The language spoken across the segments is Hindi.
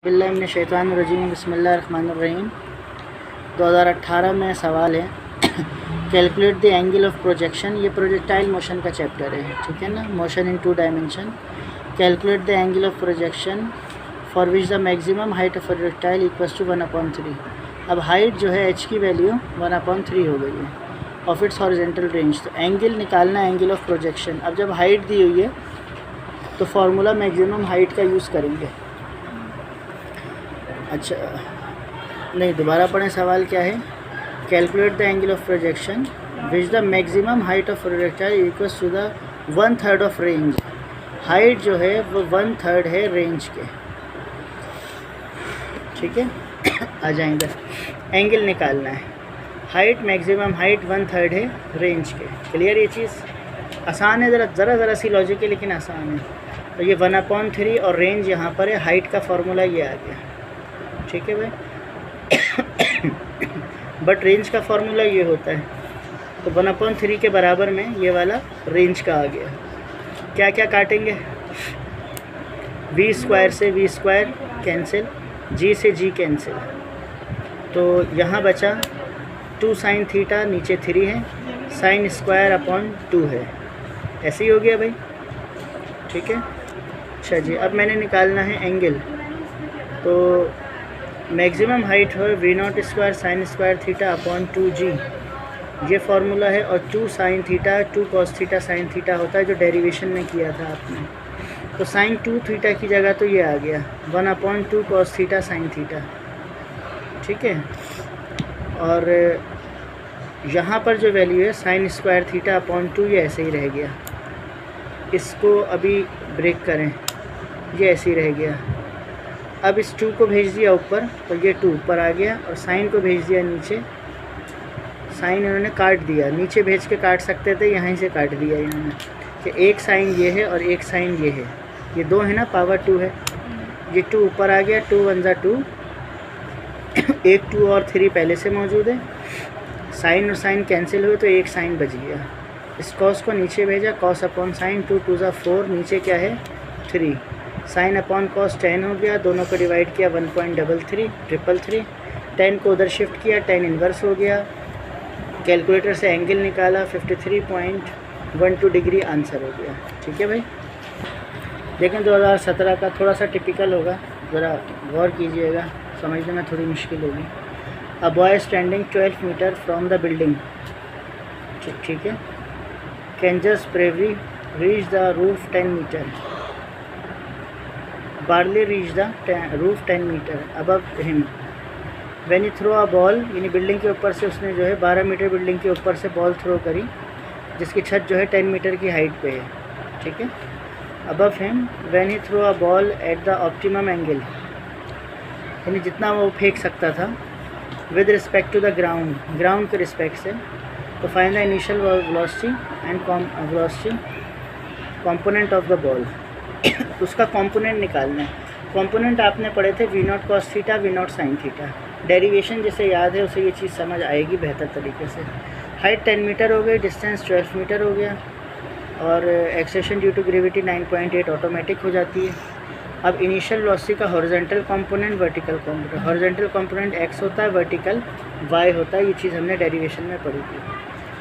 बिस्मिल्लाहिर्रहमानिर्रहीम बिस्मिल्लाहिर्रहमानिर्रहीम 2018 में सवाल है calculate the angle of projection. ये प्रोजेक्टाइल मोशन का चैप्टर है, ठीक है ना। Motion in 2 dimension. Calculate the angle of projection for which the maximum height of projectile equals to 1/3। अब हाइट जो है h की वैल्यू 1/3 हो गई है ऑफ इट्स हॉरिजेंटल रेंज। तो एंगल निकालना है, एंगल ऑफ प्रोजेक्शन। अब जब हाइट दी हुई है तो फार्मूला मैक्सिमम हाइट का यूज़ करेंगे। अच्छा नहीं, दोबारा पढ़ें। सवाल क्या है? Calculate the angle of projection which the maximum height of projectile equals to the 1/3 of range. Height जो है वो 1/3 है रेंज के, ठीक है। आ जाएंगे, एंगल निकालना है। हाइट मैक्सिमम हाइट 1/3 है रेंज के। क्लियर? ये चीज़ आसान है, ज़रा सी लॉजिक है लेकिन आसान है। तो ये 1/3 और रेंज यहाँ पर है। हाइट का फार्मूला ये आ गया, ठीक है भाई। बट रेंज का फार्मूला ये होता है, तो 1/3 के बराबर में ये वाला रेंज का आ गया। क्या क्या काटेंगे? v² से v² कैंसिल, g से g कैंसिल, तो यहाँ बचा 2 sin थीटा, नीचे 3 है, sin²/2 है। ऐसे ही हो गया भाई, ठीक है। अच्छा जी, अब मैंने निकालना है एंगल। तो मैक्सिमम हाइट है v0² sin²θ/2g, ये फार्मूला है। और 2 sin theta 2 cos theta sin theta होता है, जो डेरिवेशन में किया था आपने। तो sin 2 थीटा की जगह तो ये आ गया 1/2 cos थीटा sin थीटा, ठीक है। और यहाँ पर जो वैल्यू है sin²θ/2, ये ऐसे ही रह गया। इसको अभी ब्रेक करें, ये ऐसे ही रह गया। अब इस 2 को भेज दिया ऊपर, तो ये 2 ऊपर आ गया, और साइन को भेज दिया नीचे। साइन इन्होंने काट दिया, नीचे भेज के काट सकते थे, यहाँ से काट दिया इन्होंने कि एक साइन ये है और एक साइन ये है। ये 2 है ना, पावर 2 है। ये 2 ऊपर आ गया, 2 1 जा 2, एक 2 और 3 पहले से मौजूद है। साइन और साइन कैंसिल हुए तो एक साइन बच गया। इस कॉस को नीचे भेजा, कॉस अपॉन साइन, 2 2 जा 4, नीचे क्या है 3, साइन अपॉन कॉस 10 हो गया। दोनों को डिवाइड किया 1.33, 10 को उधर शिफ्ट किया, 10 इन्वर्स हो गया। कैलकुलेटर से एंगल निकाला, 53.12 डिग्री आंसर हो गया, ठीक है भाई। लेकिन 2017 का थोड़ा सा टिपिकल होगा, ज़रा गौर कीजिएगा, समझने में थोड़ी मुश्किल होगी। A boy standing 12 metre from the building, ठीक है, can just bravely reach the roof 10 metre, barely reach the roof 10 metre above him when he throw a ball. यानी बिल्डिंग के ऊपर से उसने जो है 12 मीटर बिल्डिंग के ऊपर से बॉल थ्रो करी, जिसकी छत जो है 10 मीटर की हाइट पे है, ठीक है। Above him when he throw a ball at the optimum angle, यानी जितना वो फेंक सकता था with respect to the ground, ground के रिस्पेक्ट से। तो find the initial velocity and velocity component of the ball. उसका कंपोनेंट निकालना है। कंपोनेंट आपने पढ़े थे v0 cos theta, v0 sin theta. Derivation जिसे याद है उसे ये चीज़ समझ आएगी बेहतर तरीके से। हाइट 10 मीटर हो गई, डिस्टेंस 12 मीटर हो गया, और acceleration due to gravity 9.8 automatic हो जाती है। अब इनिशियल वेलोसिटी का horizontal component, vertical component. Horizontal component x होता है, वर्टिकल y होता है। ये चीज़ हमने डेरिवेशन में पढ़ी थी।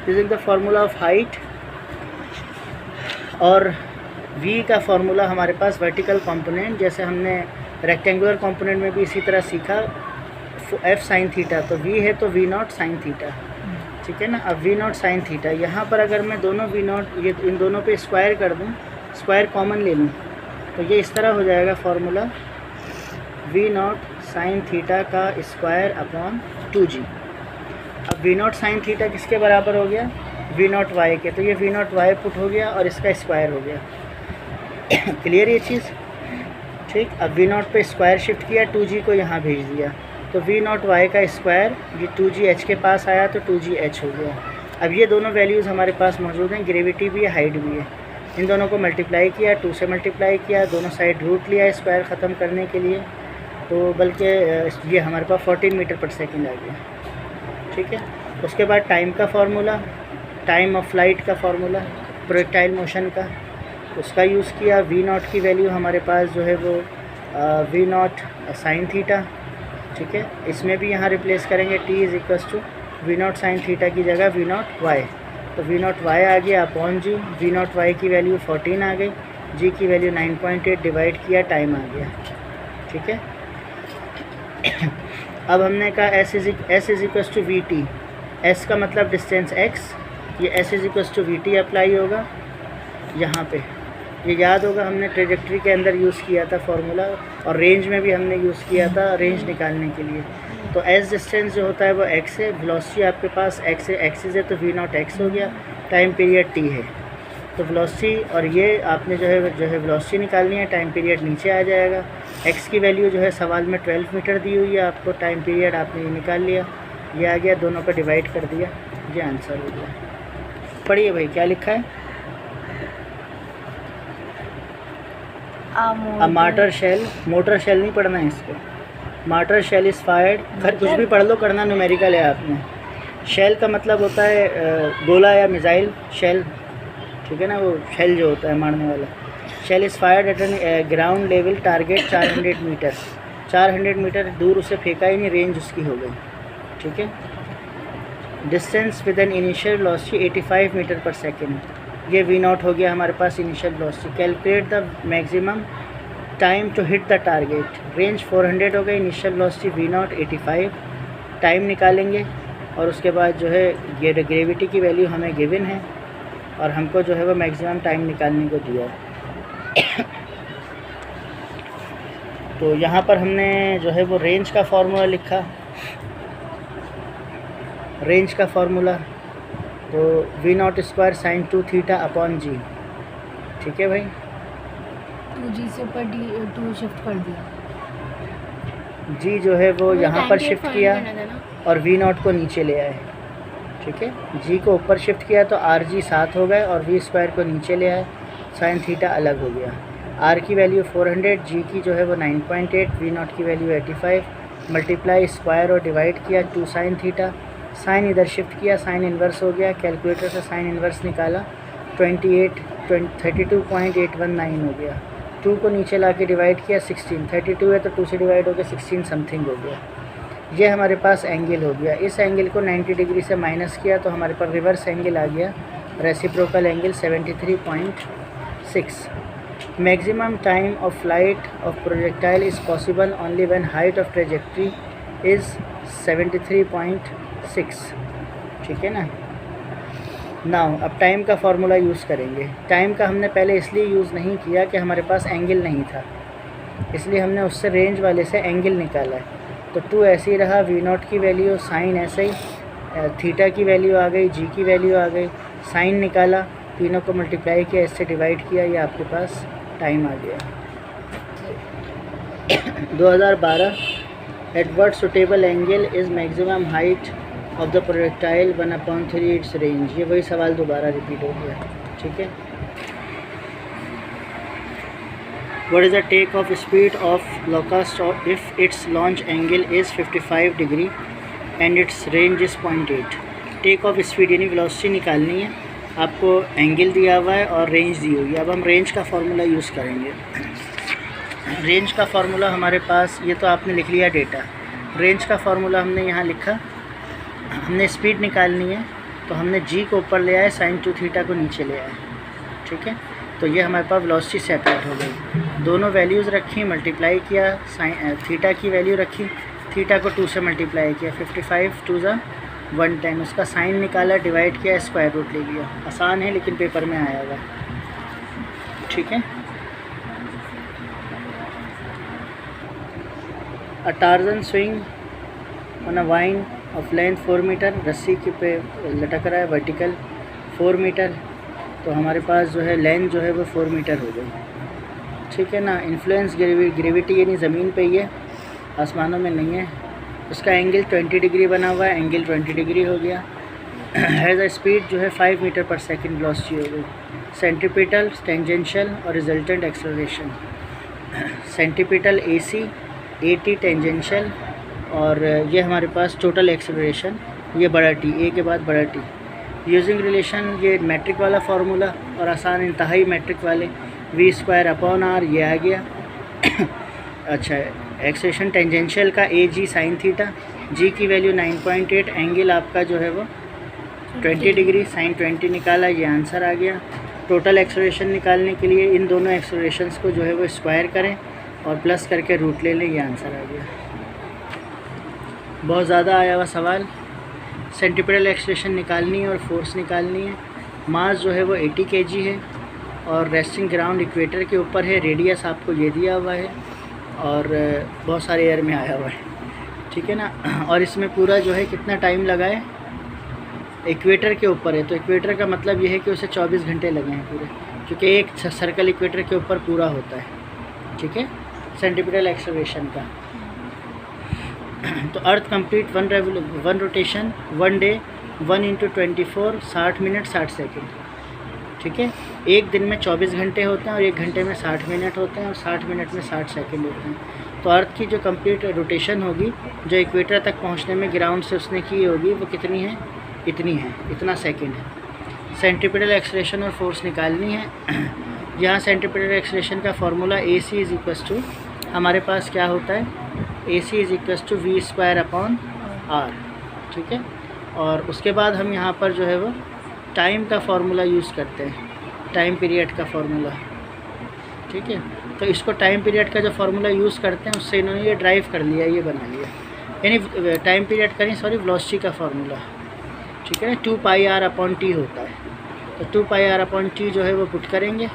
Using the formula of height, और v का फार्मूला हमारे पास वर्टिकल कंपोनेंट, जैसे हमने रेक्टेंगुलर कंपोनेंट में भी इसी तरह सीखा, f sin थीटा। तो v है तो v0 sin थीटा, ठीक है ना। अब v0 sin थीटा, यहाँ पर अगर मैं दोनों v0 ये इन दोनों पे स्क्वायर कर दूँ, स्क्वायर कॉमन ले लूँ, तो ये इस तरह हो जाएगा फार्मूला v0 sin थीटा का स्क्वायर अपॉन 2g। अब v0 sin थीटा किसके बराबर हो गया? v0 y के। तो ये v0 y पुट हो गया और इसका स्क्वायर हो गया। क्लियर ये चीज़, ठीक। अब v0 पे स्क्वायर शिफ्ट किया, 2g को यहाँ भेज दिया, तो v0 y का स्क्वायर, ये 2g h के पास आया तो 2g h हो गया। अब ये दोनों वैल्यूज़ हमारे पास मौजूद हैं, ग्रेविटी भी है, हाइट भी है। इन दोनों को मल्टीप्लाई किया, 2 से मल्टीप्लाई किया, दोनों साइड रूट लिया स्क्वायर ख़त्म करने के लिए, तो बल्कि ये हमारे पास 14 मीटर पर सेकेंड आ गया, ठीक है। उसके बाद टाइम का फार्मूला, टाइम ऑफ फ्लाइट का फार्मूला, प्रोजेक्टाइल मोशन का, उसका यूज़ किया। v0 की वैल्यू हमारे पास जो है वो वी नॉट साइन थीटा, ठीक है। इसमें भी यहाँ रिप्लेस करेंगे t is equals to we not sine theta की जगह वी नॉट वाई, तो वी नॉट वाई आ गया upon ji, we not Y की वैल्यू 14 आ गई, जी की वैल्यू 9.8 डिवाइड किया, टाइम आ गया, ठीक है। अब हमने कहा S is equals to we T, S का मतलब डिस्टेंस x, ये S is equals to we T apply होगा यहाँ पे। ये याद होगा हमने ट्रेजेक्ट्री के अंदर यूज़ किया था फार्मूला, और रेंज में भी हमने यूज़ किया था रेंज निकालने के लिए। तो एस डिस्टेंस जो होता है वो x है, वेलोसिटी आपके पास x है, एक्सिस है, तो वी नॉट x हो गया, टाइम पीरियड t है। तो वेलोसिटी और ये आपने जो है वेलोसिटी निकालनी है, टाइम पीरियड नीचे आ जाएगा। x की वैल्यू जो है सवाल में 12 मीटर दी हुई है आपको, टाइम पीरियड आपने ये निकाल लिया, ये आ गया, दोनों पर डिवाइड कर दिया, ये आंसर हो गया। पढ़िए भाई क्या लिखा है। मार्टर शेल, मोटर शेल नहीं पढ़ना है इसको, मार्टर शेल इज़ फायर्ड, घर कुछ भी पढ़ लो, करना न्यूमेरिकल है आपने। शेल का मतलब होता है गोला या मिसाइल, शेल, ठीक है ना, वो शेल जो होता है मारने वाला। Shell is fired at an ground level target 400 metre, 400 metre दूर उसे फेंका ही नहीं, रेंज उसकी हो गई, ठीक है। Distance with an initial velocity 85 metre पर सेकेंड, ये वी नॉट हो गया हमारे पास initial velocity. Calculate the maximum time to hit the target, range 400 हो गई, initial velocity v naught 85, time निकालेंगे, और उसके बाद जो है ये ग्रेविटी की वैल्यू हमें गिवन है, और हमको जो है वो मैक्सिमम टाइम निकालने को दिया है। तो यहाँ पर हमने जो है वो रेंज का फार्मूला लिखा, रेंज का फार्मूला तो v naught square sine 2 theta upon g, ठीक है भाई। 2g से ऊपर d2 शिफ्ट कर दिया, जी जो है वो यहाँ पर शिफ्ट किया और वी नॉट को नीचे ले आए, ठीक है। जी को ऊपर शिफ्ट किया तो आर जी 7 हो गए, और वी स्क्वायर को नीचे ले आए, साइन थीटा अलग हो गया। आर की वैल्यू 400, जी की जो है वो 9.8, वी नॉट की वैल्यू 85, मल्टीप्लाई स्क्वायर और डिवाइड किया 2 साइन थीटा, साइन इधर शिफ्ट किया, साइन इन्वर्स हो गया, कैलकुलेटर से साइन इन्वर्स निकाला, 32.819 हो गया। 2 को नीचे ला के डिवाइड किया 16, 32 है तो 2 से डिवाइड हो गया 16 समथिंग हो गया। ये हमारे पास एंगल हो गया। इस एंगल को 90 डिग्री से माइनस किया तो हमारे पास रिवर्स एंगल आ गया, reciprocal angle 73.6। Maximum time of flight of projectile is possible only when height of trajectory is 73.6, ठीक है ना। नाउ अब टाइम का फार्मूला यूज़ करेंगे। टाइम का हमने पहले इसलिए यूज़ नहीं किया कि हमारे पास एंगल नहीं था, इसलिए हमने उससे रेंज वाले से एंगल निकाला है। तो 2 ऐसे ही रहा, वी नॉट की वैल्यू, साइन ऐसे ही, थीटा की वैल्यू आ गई, जी की वैल्यू आ गई, साइन निकाला, तीनों को मल्टीप्लाई किया, इससे डिवाइड किया, ये आपके पास टाइम आ गया। 2012 at what suitable angle is maximum height of the projectile 1/3 it's range. ये वही सवाल दोबारा रिपीट हो गया, ठीक है। What is the take off speed of locust if its launch angle is 55 degree and its range is 0.8? Take off speed यानी वेलोसिटी निकालनी है, आपको एंगल दिया हुआ है और रेंज दी हुई है। अब हम रेंज का फार्मूला यूज़ करेंगे। रेंज का फार्मूला हमारे पास, ये तो आपने लिख लिया डेटा, रेंज का फार्मूला हमने यहाँ लिखा। हमने स्पीड निकालनी है तो हमने जी को ऊपर ले आए, साइन 2 थीटा को नीचे ले आए, ठीक है। तो ये हमारे पास वेलोसिटी सेपरेट हो गई। दोनों वैल्यूज़ रखी, मल्टीप्लाई किया, साइन थीटा की वैल्यू रखी, थीटा को 2 से मल्टीप्लाई किया, 55 2 ज़ा 110, उसका साइन निकाला, डिवाइड किया, स्क्वायर रूट ले लिया। आसान है लेकिन पेपर में आया हुआ, ठीक है। A Tarzan swing on a vine of length 4 metre, रस्सी के पे लटक रहा है वर्टिकल 4 मीटर, तो हमारे पास जो है लेंथ जो है वो 4 मीटर हो गई, ठीक है ना। इन्फ्लुएंस ग्रेविटी यानी ज़मीन पे ही है, आसमानों में नहीं है। उसका एंगल 20 डिग्री बना हुआ है, एंगल 20 डिग्री हो गया। हैज़ अ स्पीड जो है 5 मीटर पर सेकंड वेलोसिटी हो गई। सेंट्रीपिटल, टेंजेंशियल और resultant acceleration. Centripetal AC, AT tangential, और ये हमारे पास टोटल एक्सेलरेशन, ये बड़ा T, A के बाद बड़ा T। यूजिंग रिलेशन, ये मैट्रिक वाला फार्मूला और आसान इंतहाई मैट्रिक वाले, V² अपॉन R, ये आ गया। अच्छा, एक्सेलेरेशन टेंजेंशियल का ए जी साइन थीटा, जी की वैल्यू 9.8, एंगल आपका जो है वो 20 डिग्री, साइन 20 निकाला, ये आंसर आ गया। टोटल एक्सेलरेशन निकालने के लिए इन दोनों एक्सेलरेशंस को जो है वो स्क्वायर करें और प्लस करके रूट ले लें, ये आंसर आ गया। बहुत ज़्यादा आया हुआ सवाल। सेंटीपिटल एक्सेलरेशन निकालनी है और फोर्स निकालनी है। मास जो है वो 80 kg है और रेस्टिंग ग्राउंड इक्वेटर के ऊपर है। रेडियस आपको ये दिया हुआ है और बहुत सारे एयर में आया हुआ है, ठीक है ना। और इसमें पूरा जो है कितना टाइम लगा है, इक्वेटर के ऊपर है तो इक्वेटर का मतलब ये है कि उसे 24 घंटे लगे हैं पूरे, क्योंकि एक सर्कल इक्वेटर के ऊपर पूरा होता है, ठीक है, सेंटीपिटल एक्सेलरेशन का। तो earth complete one rotation 1 day 1 × 24 60 minute 60 second, ठीक है। एक दिन में 24 घंटे होते हैं और एक घंटे में 60 मिनट होते हैं और 60 मिनट में 60 सेकेंड होते हैं। तो अर्थ की जो कंप्लीट रोटेशन होगी जो इक्वेटर तक पहुंचने में ग्राउंड से उसने की होगी वो कितनी है, इतनी है, इतना सेकेंड है। सेंटीपिटल एक्सेलरेशन और फोर्स निकालनी है। यहाँ सेंटीपिटल एक्सेलरेशन का formula AC is equals to, हमारे पास क्या होता है, AC is equals to v²/r, ठीक है। और उसके बाद हम यहाँ पर जो है वो टाइम का फार्मूला यूज़ करते हैं, टाइम पीरियड का फार्मूला, ठीक है। तो इसको टाइम पीरियड का जो फार्मूला यूज़ करते हैं उससे इन्होंने ये ड्राइव कर लिया, ये बना लिया, यानी टाइम पीरियड का नहीं, सॉरी, वेलोसिटी का फार्मूला, ठीक है ना। 2πr/t होता है, तो 2πr/t जो है वो पुट करेंगे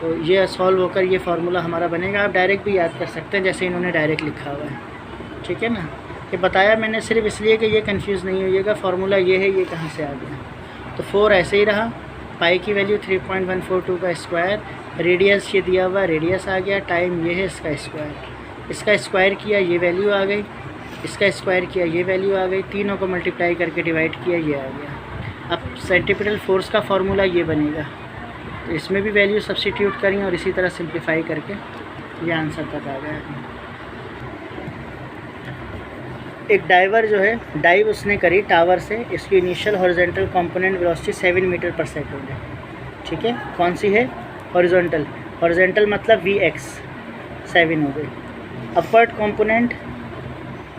तो ये सॉल्व होकर ये फार्मूला हमारा बनेगा। आप डायरेक्ट भी याद कर सकते हैं जैसे इन्होंने डायरेक्ट लिखा हुआ है, ठीक है ना। ये बताया मैंने सिर्फ इसलिए कि ये कंफ्यूज नहीं होइएगा, फार्मूला ये है, ये कहाँ से आ गया। तो 4 ऐसे ही रहा, पाई की वैल्यू 3.142 का स्क्वायर, रेडियस ये दिया हुआ, रेडियस आ गया, टाइम ये है, इसका स्क्वायर किया, ये वैल्यू आ गई, इसका स्क्वायर किया, ये वैल्यू आ गई, तीनों को मल्टीप्लाई करके डिवाइड किया, ये आ गया। अब सेंटीपिटल फोर्स का फार्मूला ये बनेगा, तो इसमें भी वैल्यू सब्स्टिट्यूट करें और इसी तरह सिंप्लीफाई करके ये आंसर तक आ गया। एक डाइवर जो है, डाइव उसने करी टावर से, इसकी initial horizontal component velocity 7 metre पर सेकेंड है, ठीक है। कौन सी है, हॉरिजॉन्टल, हॉरिजॉन्टल मतलब Vx 7 हो गई। Upward component,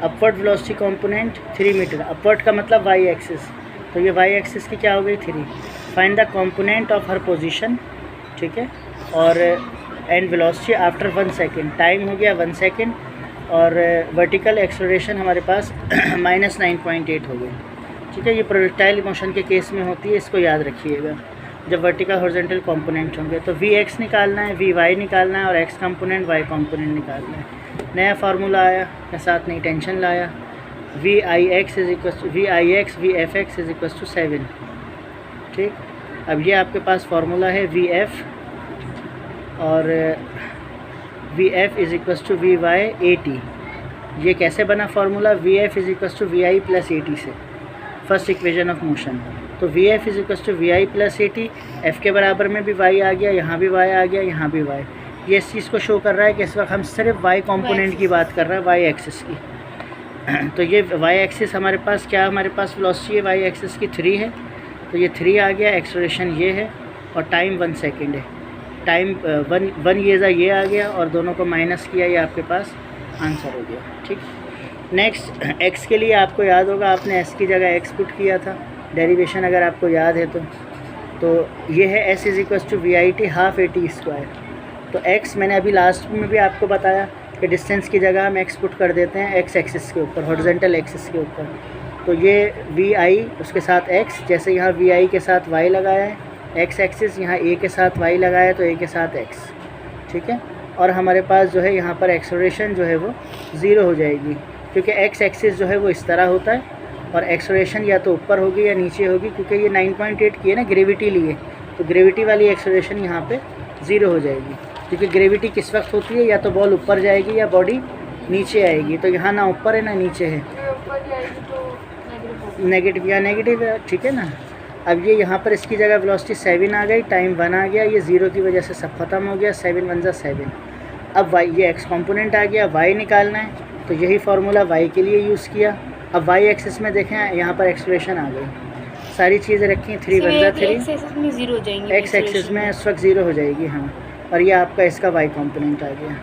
upward velocity component 3 metre, upward का मतलब y एक्सिस, तो ये y एक्सिस की क्या हो गई 3। Find the component of her position, ठीक है, और and velocity after 1 second, time हो गया 1 सेकेंड, और वर्टिकल एक्सेलरेशन हमारे पास -9.8 हो गई, ठीक है। ये प्रोजेक्टाइल मोशन के केस में होती है, इसको याद रखिएगा जब वर्टिकल हॉरिजॉन्टल कंपोनेंट होंगे। तो Vx निकालना है, Vy निकालना है और x कंपोनेंट y कंपोनेंट निकालना है। नया फार्मूला आया, के साथ नई टेंशन लाया, Vix Vfx is equal to 7, ठीक। अब ये आपके पास फार्मूला है Vf, और Vf is equal to Vy/AT। ये कैसे बना formula, Vf is equal to Vi + AT से, फर्स्ट इक्वेशन ऑफ मोशन। तो Vf is equal to Vi + AT, F के बराबर में भी y आ गया, यहाँ भी y आ गया, यहाँ भी y। ये इस चीज़ को शो कर रहा है कि इस वक्त हम सिर्फ y कंपोनेंट की बात कर रहे हैं, y एक्सिस की। तो ये y एक्सिस हमारे पास क्या, हमारे पास वेलोसिटी है y एक्सिस की 3 है, तो ये 3 आ गया, एक्सेलरेशन ये है और टाइम 1 सेकेंड है। टाइम 1 ये आ गया और दोनों को माइनस किया, ये आपके पास आंसर हो गया, ठीक। नेक्स्ट x के लिए आपको याद होगा, आपने s की जगह x पुट किया था, डेरिवेशन अगर आपको याद है तो ये है s is equal to VIT ½ AT²। तो x मैंने अभी लास्ट में भी आपको बताया कि डिस्टेंस की जगह हम x पुट कर देते हैं x एक्सिस के ऊपर, हॉरिजॉन्टल एक्सिस के ऊपर। तो ये VI उसके साथ x, जैसे यहाँ VI के साथ y लगाया है, x एक्सिस यहाँ a के साथ y लगाया तो a के साथ x, ठीक है। और हमारे पास जो है यहाँ पर एक्सेलरेशन जो है वो 0 हो जाएगी, क्योंकि x एक्सिस जो है वो इस तरह होता है और एक्सेलरेशन या तो ऊपर होगी या नीचे होगी, क्योंकि ये 9.8 की है ना, ग्रेविटी लिए, तो ग्रेविटी वाली एक्सेलरेशन यहाँ पे 0 हो जाएगी, क्योंकि ग्रेविटी किस वक्त होती है, या तो बॉल ऊपर जाएगी या बॉडी नीचे आएगी। तो यहाँ ना ऊपर है ना नीचे है, नेगेटिव या नेगेटिव है, ठीक है ना। अब ये यहाँ पर इसकी जगह वेलोसिटी 7 आ गई, टाइम 1 आ गया, ये 0 की वजह से सब खत्म हो गया, 7 × 1 = 7। अब y, ये x कंपोनेंट आ गया, y निकालना है, तो यही फार्मूला y के लिए यूज़ किया। अब y एक्सिस में देखें, यहाँ पर एक्सेलरेशन आ गई, सारी चीज़ें रखी, 3 × 1 = 3, x एक्सिस में इस वक्त 0 हो जाएगी, हाँ, और ये आपका इसका y कंपोनेंट आ गया।